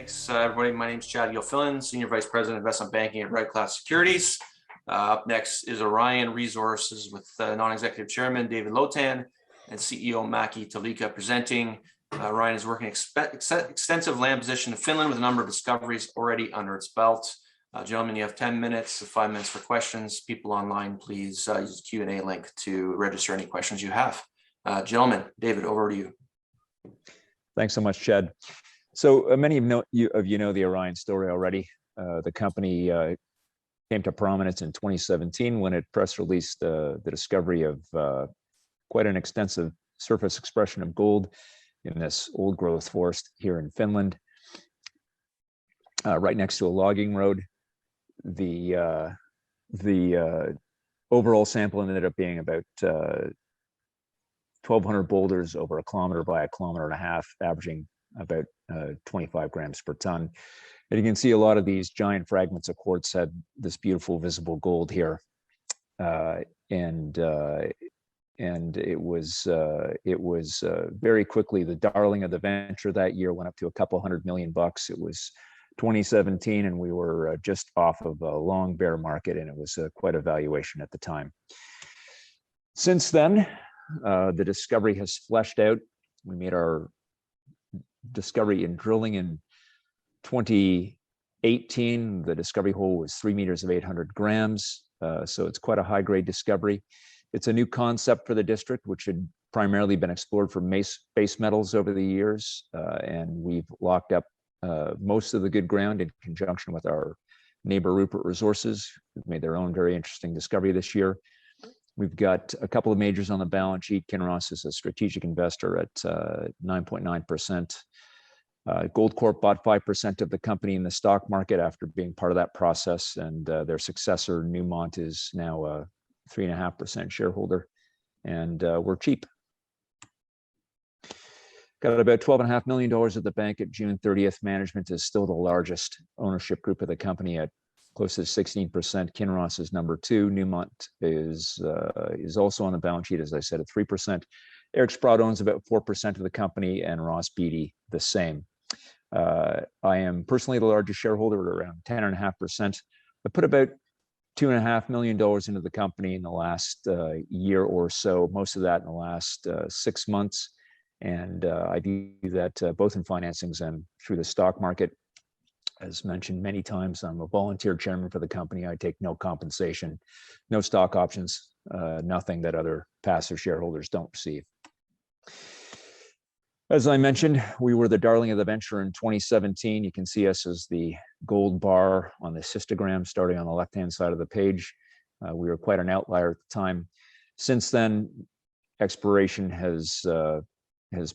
Thanks, everybody. My name is Chad Gilfillan, Senior Vice President of Investment Banking at Red Cloud Securities. Up next is Aurion Resources with Non-Executive Chairman David Lotan and CEO Matti Talika presenting. Aurion is working extensive land position in Finland with a number of discoveries already under its belt. Gentlemen, you have 10 minutes, 5 minutes for questions. People online, please use the Q&A link to register any questions you have. Gentlemen, David, over to you. Thanks so much, Chad. So many of you know the Aurion story already. The company came to prominence in 2017 when it press released the discovery of quite an extensive surface expression of gold in this old growth forest here in Finland, right next to a logging road. The overall sample ended up being about 1,200 boulders over a kilometer by a kilometer and a half, averaging about 25 grams per ton. And you can see a lot of these giant fragments of quartz had this beautiful visible gold here. And it was very quickly the darling of the venture that year. Went up to a couple $100 million. It was 2017, and we were just off of a long bear market, and it was quite a valuation at the time. Since then, the discovery has fleshed out. We made our discovery in drilling in 2018. The discovery hole was 3 meters of 800 grams. So it's quite a high grade discovery. It's a new concept for the district, which had primarily been explored for base metals over the years. And we've locked up most of the good ground in conjunction with our neighbor Rupert Resources, who've made their own very interesting discovery this year. We've got a couple of majors on the balance sheet. Kinross is a strategic investor at 9.9%. Goldcorp bought 5% of the company in the stock market after being part of that process, and their successor, Newmont, is now a 3.5% shareholder, and we're cheap. Got about $12.5 million at the bank at June 30th. Management is still the largest ownership group of the company at close to 16%. Kinross is number 2. Newmont is also on the balance sheet, as I said, at 3%. Eric Sprott owns about 4% of the company, and Ross Beatty the same. I am personally the largest shareholder at around 10.5%. I put about $2.5 million into the company in the last year or so, most of that in the last 6 months. And I do that both in financings and through the stock market. As mentioned many times, I'm a volunteer chairman for the company. I take no compensation, no stock options, nothing that other passive shareholders don't receive. As I mentioned, we were the darling of the venture in 2017. You can see us as the gold bar on the histogram starting on the left-hand side of the page. We were quite an outlier at the time. Since then, exploration has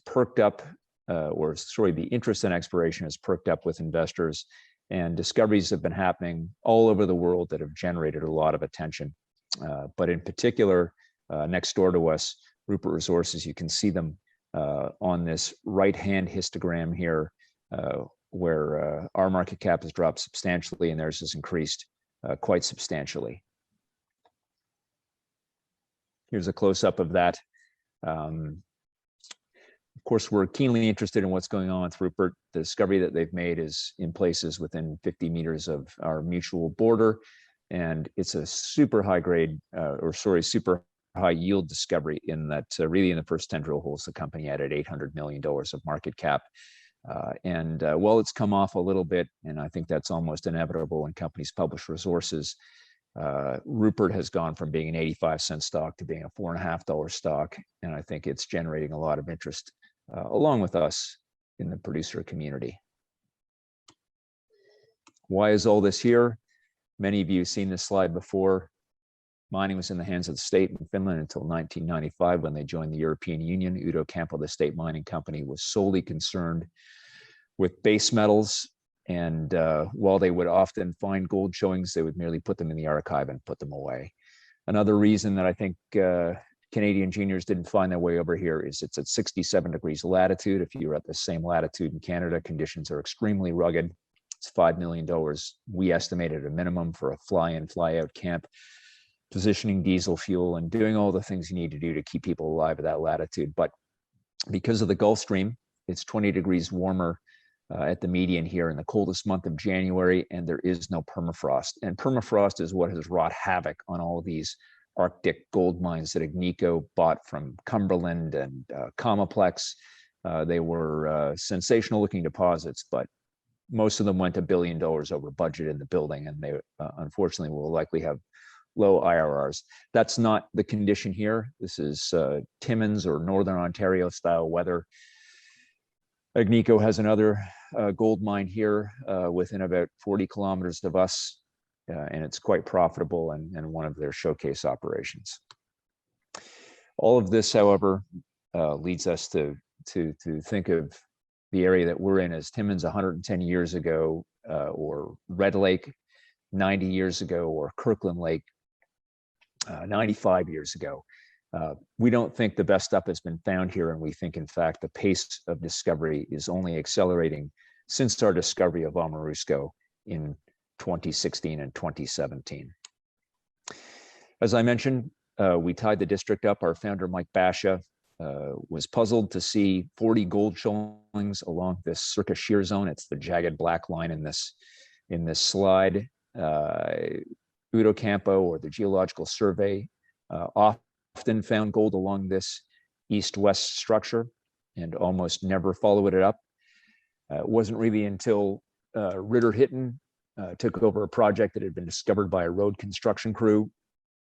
perked up, the interest in exploration has perked up with investors, and discoveries have been happening all over the world that have generated a lot of attention. But in particular, next door to us, Rupert Resources, you can see them on this right-hand histogram here, where our market cap has dropped substantially and theirs has increased quite substantially. Here's a close-up of that. Of course, we're keenly interested in what's going on with Rupert. The discovery that they've made is in places within 50 meters of our mutual border, and it's a super high grade, super high yield discovery in that really in the first 10 drill holes, the company added $800 million of market cap. While it's come off a little bit, and I think that's almost inevitable when companies publish resources, Rupert has gone from being an 85-cent stock to being a $4.50 stock, and I think it's generating a lot of interest along with us in the producer community. Why is all this here? Many of you have seen this slide before. Mining was in the hands of the state in Finland until 1995 when they joined the European Union. Udo Campel, the state mining company, was solely concerned with base metals. And while they would often find gold showings, they would merely put them in the archive and put them away. Another reason that I think Canadian juniors didn't find their way over here is it's at 67 degrees latitude. If you were at the same latitude in Canada, conditions are extremely rugged. It's $5 million, we estimated, a minimum for a fly-in, fly-out camp, positioning diesel fuel and doing all the things you need to do to keep people alive at that latitude. But because of the Gulf Stream, it's 20 degrees warmer at the median here in the coldest month of January, and there is no permafrost. And permafrost is what has wrought havoc on all of these Arctic gold mines that Agnico bought from Cumberland and Comaplex. They were sensational looking deposits, but most of them went $1 billion over budget in the building, and they unfortunately will likely have low IRRs. That's not the condition here. This is Timmins or Northern Ontario style weather. Agnico has another gold mine here within about 40 kilometers of us, and it's quite profitable and one of their showcase operations. All of this, however, leads us to think of the area that we're in as Timmins 110 years ago, or Red Lake 90 years ago, or Kirkland Lake 95 years ago. We don't think the best stuff has been found here, and we think, in fact, the pace of discovery is only accelerating since our discovery of Amorusko in 2016 and 2017. As I mentioned, we tied the district up. Our founder, Mike Basha, was puzzled to see 40 gold showings along this circa shear zone. It's the jagged black line in this slide. Udo Campo, or the Geological Survey, often found gold along this east-west structure and almost never followed it up. It wasn't really until Ritter Hitten took over a project that had been discovered by a road construction crew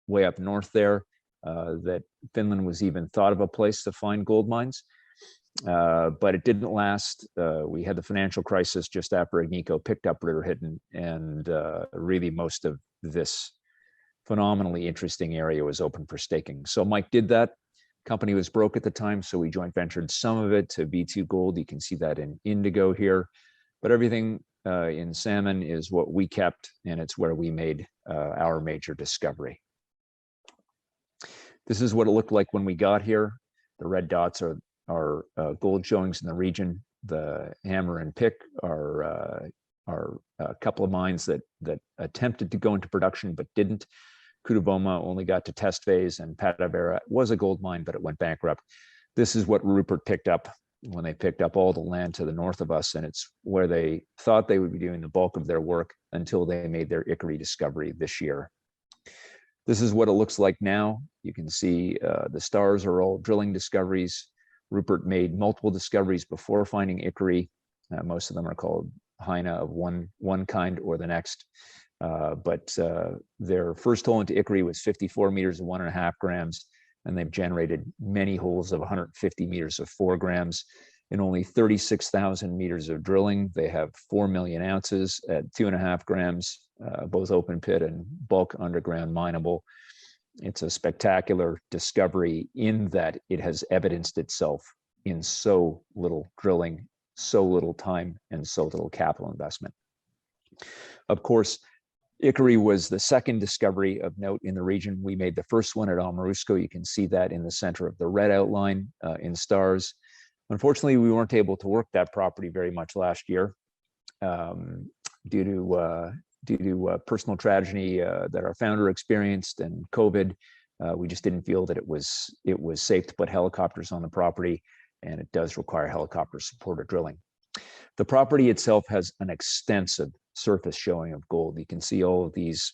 way up north there that Finland was even thought of a place to find gold mines. But it didn't last. We had the financial crisis just after Agnico picked up Ritter Hitten, and really most of this phenomenally interesting area was open for staking. So Mike did that. Company was broke at the time, so we joint ventured some of it to B2 Gold. You can see that in indigo here, but everything in salmon is what we kept, and it's where we made our major discovery. This is what it looked like when we got here. The red dots are gold showings in the region. The hammer and pick are a couple of mines that attempted to go into production but didn't. Kuduboma only got to test phase, and Patavera was a gold mine, but it went bankrupt. This is what Rupert picked up when they picked up all the land to the north of us, and it's where they thought they would be doing the bulk of their work until they made their Ikkari discovery this year. This is what it looks like now. You can see the stars are all drilling discoveries. Rupert made multiple discoveries before finding Ikkari. Most of them are called Heine of one kind or the next. But their first hole into Ikkari was 54 meters of 1.5 grams, and they've generated many holes of 150 meters of 4 grams. In only 36,000 meters of drilling, they have 4 million ounces at 2.5 grams, both open pit and bulk underground mineable. It's a spectacular discovery in that it has evidenced itself in so little drilling, so little time, and so little capital investment. Of course, Ikkari was the second discovery of note in the region. We made the first one at Amorusko. You can see that in the center of the red outline in stars. Unfortunately, we weren't able to work that property very much last year due to personal tragedy that our founder experienced and COVID. We just didn't feel that it was safe to put helicopters on the property, and it does require helicopter supported drilling. The property itself has an extensive surface showing of gold. You can see all of these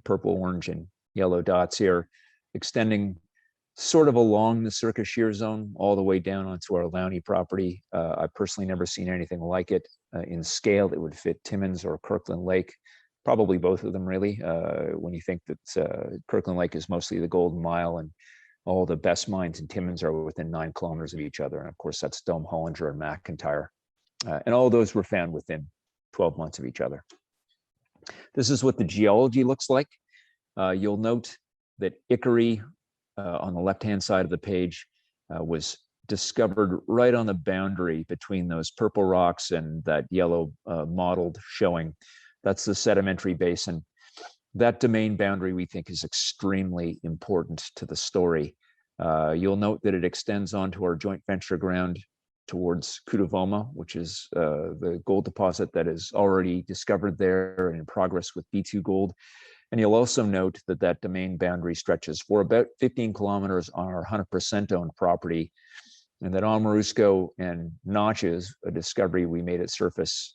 purple, orange, and yellow dots here extending sort of along the circa shear zone all the way down onto our Lowney property. I've personally never seen anything like it. In scale, it would fit Timmins or Kirkland Lake, probably both of them really, when you think that Kirkland Lake is mostly the Golden Mile and all the best mines in Timmins are within 9 kilometers of each other. And of course, that's Dome Hollinger and McIntyre. And all of those were found within 12 months of each other. This is what the geology looks like. You'll note that Ikkari on the left-hand side of the page was discovered right on the boundary between those purple rocks and that yellow mottled showing. That's the sedimentary basin. That domain boundary, we think, is extremely important to the story. You'll note that it extends onto our joint venture ground towards Kuduvoma, which is the gold deposit that is already discovered there and in progress with B2 Gold. And you'll also note that that domain boundary stretches for about 15 kilometers on our 100% owned property and that Amorusko and Notches, a discovery we made at surface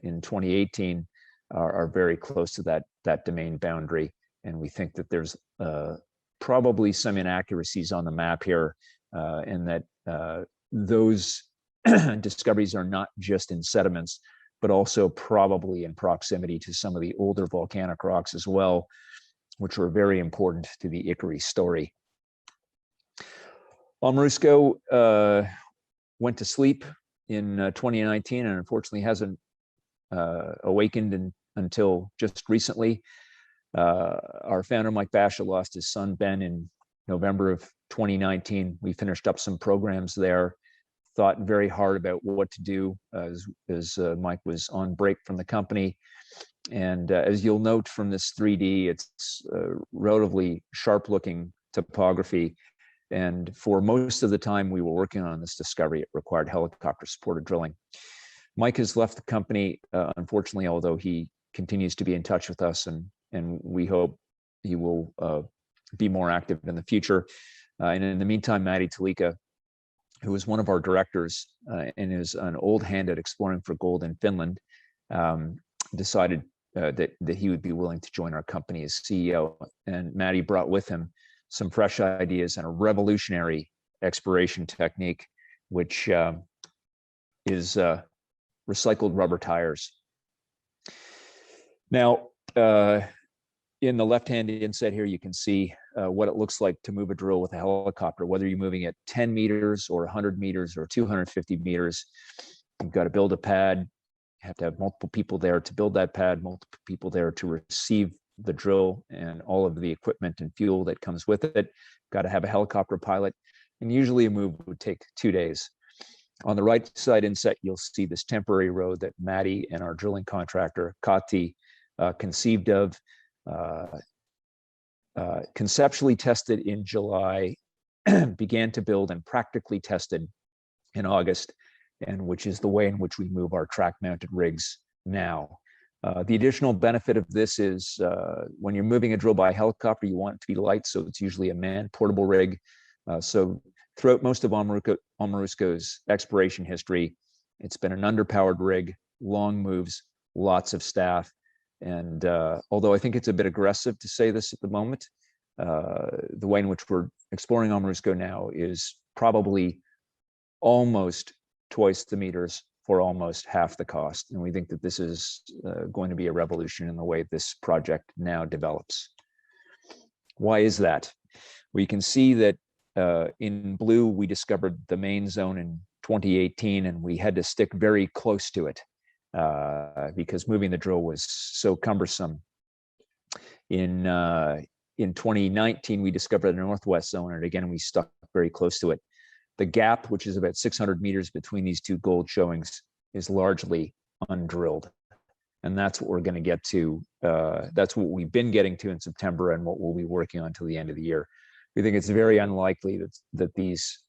in 2018, are very close to that domain boundary. And we think that there's probably some inaccuracies on the map here, and that those discoveries are not just in sediments, but also probably in proximity to some of the older volcanic rocks as well, which were very important to the Ikkari story. Amorusko went to sleep in 2019 and unfortunately hasn't awakened until just recently. Our founder, Mike Basha, lost his son, Ben, in November of 2019. We finished up some programs there, thought very hard about what to do as Mike was on break from the company. And as you'll note from this 3D, it's relatively sharp-looking topography. And for most of the time we were working on this discovery, it required helicopter-supported drilling. Mike has left the company, unfortunately, although he continues to be in touch with us, and we hope he will be more active in the future. And in the meantime, Matti Talika, who is one of our directors and is an old hand at exploring for gold in Finland, decided that he would be willing to join our company as CEO. And Matti brought with him some fresh ideas and a revolutionary exploration technique, which is recycled rubber tires. Now, in the left-hand inset here, you can see what it looks like to move a drill with a helicopter, whether you're moving at 10 meters or 100 meters or 250 meters. You've got to build a pad. You have to have multiple people there to build that pad, multiple people there to receive the drill and all of the equipment and fuel that comes with it. Got to have a helicopter pilot, and usually a move would take 2 days. On the right side inset, you'll see this temporary road that Matti and our drilling contractor, Kati, conceived of, conceptually tested in July, began to build and practically tested in August, and which is the way in which we move our track-mounted rigs now. The additional benefit of this is when you're moving a drill by helicopter, you want it to be light, so it's usually a manned portable rig. So throughout most of Amorusko's exploration history, it's been an underpowered rig, long moves, lots of staff. And although I think it's a bit aggressive to say this at the moment, the way in which we're exploring Amorusko now is probably almost twice the meters for almost half the cost. And we think that this is going to be a revolution in the way this project now develops. Why is that? We can see that in blue, we discovered the main zone in 2018, and we had to stick very close to it because moving the drill was so cumbersome. In 2019, we discovered the northwest zone, and again, we stuck very close to it. The gap, which is about 600 meters between these two gold showings, is largely undrilled. And that's what we're going to get to. That's what we've been getting to in September and what we'll be working on till the end of the year. We think it's very unlikely that these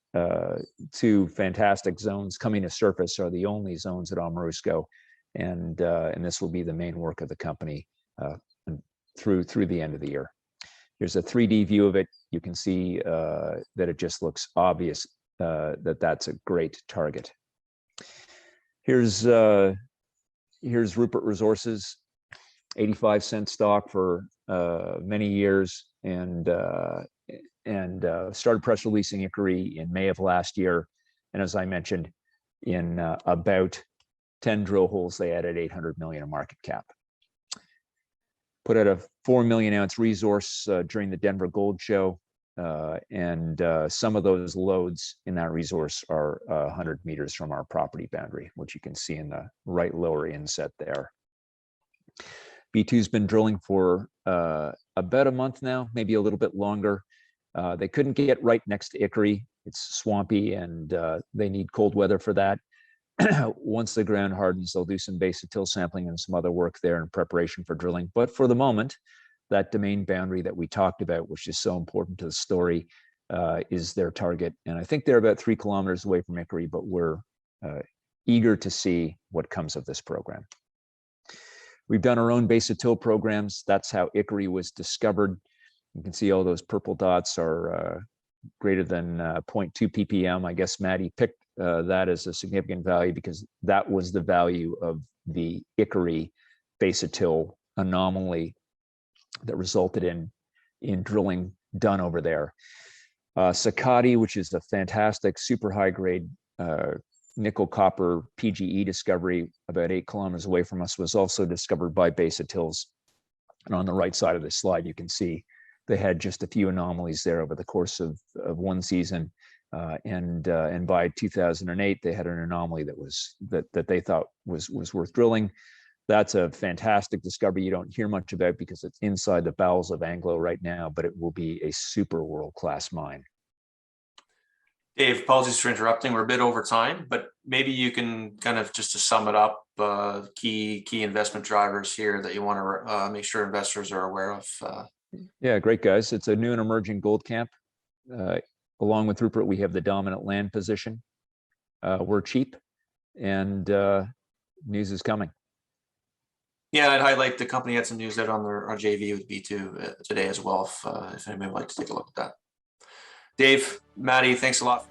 two fantastic zones coming to surface are the only zones at Amorusko. And this will be the main work of the company through the end of the year. Here's a 3D view of it. You can see that it just looks obvious that that's a great target. Here's Rupert Resources, 85-cent stock for many years, and started press releasing Ikkari in May of last year. And as I mentioned, in about 10 drill holes, they added 800 million of market cap. Put out a 4 million ounce resource during the Denver Gold Show. And some of those lodes in that resource are 100 meters from our property boundary, which you can see in the right lower inset there. B2's been drilling for about a month now, maybe a little bit longer. They couldn't get right next to Ikkari. It's swampy and they need cold weather for that. Once the ground hardens, they'll do some base till sampling and some other work there in preparation for drilling. But for the moment, that domain boundary that we talked about, which is so important to the story, is their target. And I think they're about 3 kilometers away from Ikkari, but we're eager to see what comes of this program. We've done our own base till programs. That's how Ikkari was discovered. You can see all those purple dots are greater than 0.2 ppm. I guess Matti picked that as a significant value because that was the value of the Ikari basotil anomaly that resulted in drilling done over there. Sakatti, which is a fantastic super high grade nickel copper PGE discovery about 8 kilometers away from us, was also discovered by basotils. And on the right side of the slide, you can see they had just a few anomalies there over the course of one season. And by 2008, they had an anomaly that they thought was worth drilling. That's a fantastic discovery you don't hear much about because it's inside the bowels of Anglo right now, but it will be a super world-class mine. Dave, apologies for interrupting. We're a bit over time, but maybe you can kind of just to sum it up, key investment drivers here that you want to make sure investors are aware of. Yeah, great guys. It's a new and emerging gold camp. Along with Rupert, we have the dominant land position. We're cheap, and news is coming. Yeah, I'd highlight the company had some news out on our JV with B2 today as well, if anybody would like to take a look at that. Dave, Matti, thanks a lot.